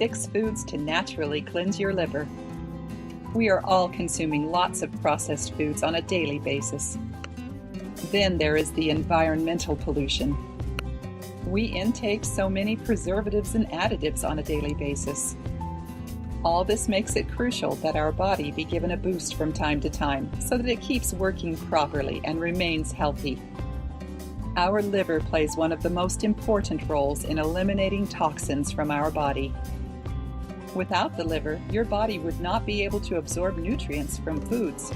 6 foods to naturally cleanse your liver. We are all consuming lots of processed foods on a daily basis. Then there is the environmental pollution. We intake so many preservatives and additives on a daily basis. All this makes it crucial that our body be given a boost from time to time so that it keeps working properly and remains healthy. Our liver plays one of the most important roles in eliminating toxins from our body. Without the liver, your body would not be able to absorb nutrients from foods.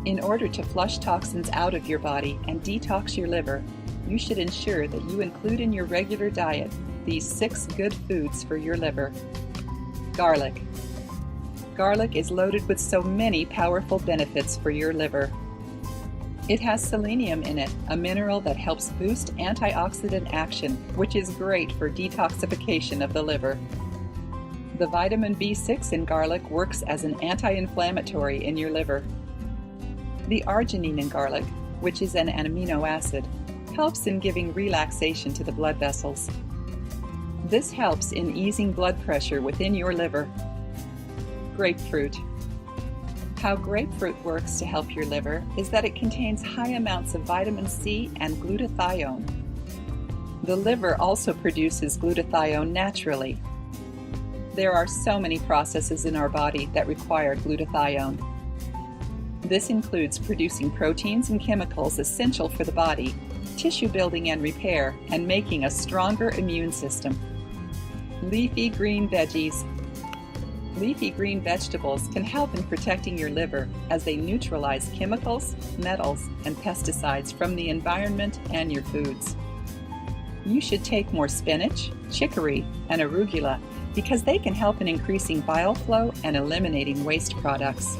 In order to flush toxins out of your body and detox your liver, you should ensure that you include in your regular diet these 6 good foods for your liver. Garlic. Garlic is loaded with so many powerful benefits for your liver. It has selenium in it, a mineral that helps boost antioxidant action, which is great for detoxification of the liver. The vitamin B6 in garlic works as an anti-inflammatory in your liver. The arginine in garlic, which is an amino acid, helps in giving relaxation to the blood vessels. This helps in easing blood pressure within your liver. Grapefruit. How grapefruit works to help your liver is that it contains high amounts of vitamin C and glutathione. The liver also produces glutathione naturally. There are so many processes in our body that require glutathione. This includes producing proteins and chemicals essential for the body, tissue building and repair, and making a stronger immune system. Leafy green veggies. Leafy green vegetables can help in protecting your liver as they neutralize chemicals, metals, and pesticides from the environment and your foods. You should take more spinach, chicory, and arugula because they can help in increasing bile flow and eliminating waste products.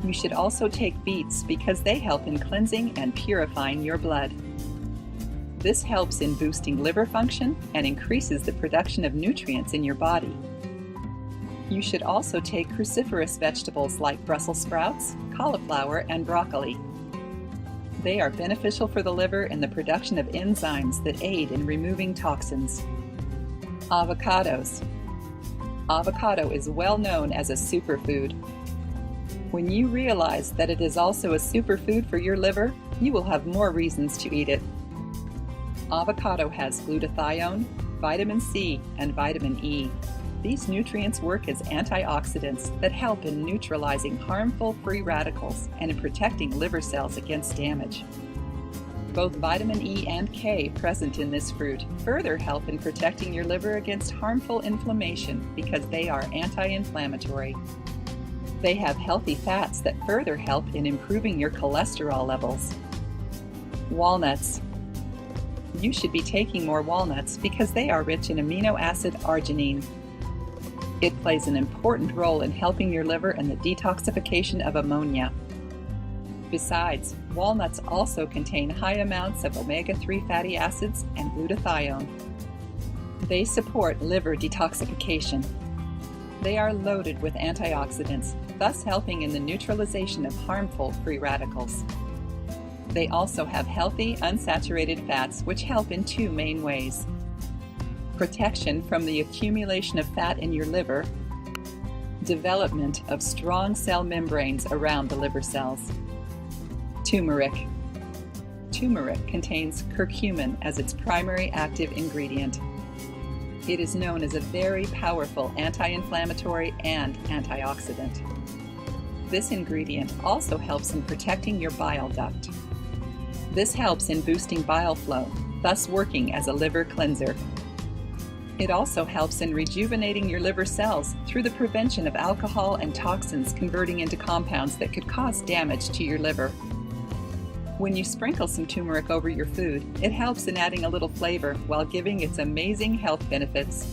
You should also take beets because they help in cleansing and purifying your blood. This helps in boosting liver function and increases the production of nutrients in your body. You should also take cruciferous vegetables like Brussels sprouts, cauliflower, and broccoli. They are beneficial for the liver in the production of enzymes that aid in removing toxins. Avocados. Avocado is well known as a superfood. When you realize that it is also a superfood for your liver, you will have more reasons to eat it. Avocado has glutathione, vitamin C, and vitamin E. These nutrients work as antioxidants that help in neutralizing harmful free radicals and in protecting liver cells against damage. Both vitamin E and K present in this fruit further help in protecting your liver against harmful inflammation because they are anti-inflammatory. They have healthy fats that further help in improving your cholesterol levels. Walnuts. You should be taking more walnuts because they are rich in amino acid arginine. It plays an important role in helping your liver in the detoxification of ammonia. Besides, walnuts also contain high amounts of omega-3 fatty acids and glutathione. They support liver detoxification. They are loaded with antioxidants, thus helping in the neutralization of harmful free radicals. They also have healthy, unsaturated fats which help in 2 main ways: protection from the accumulation of fat in your liver, development of strong cell membranes around the liver cells. Turmeric. Turmeric contains curcumin as its primary active ingredient. It is known as a very powerful anti-inflammatory and antioxidant. This ingredient also helps in protecting your bile duct. This helps in boosting bile flow, thus working as a liver cleanser. It also helps in rejuvenating your liver cells through the prevention of alcohol and toxins converting into compounds that could cause damage to your liver. When you sprinkle some turmeric over your food, it helps in adding a little flavor while giving its amazing health benefits.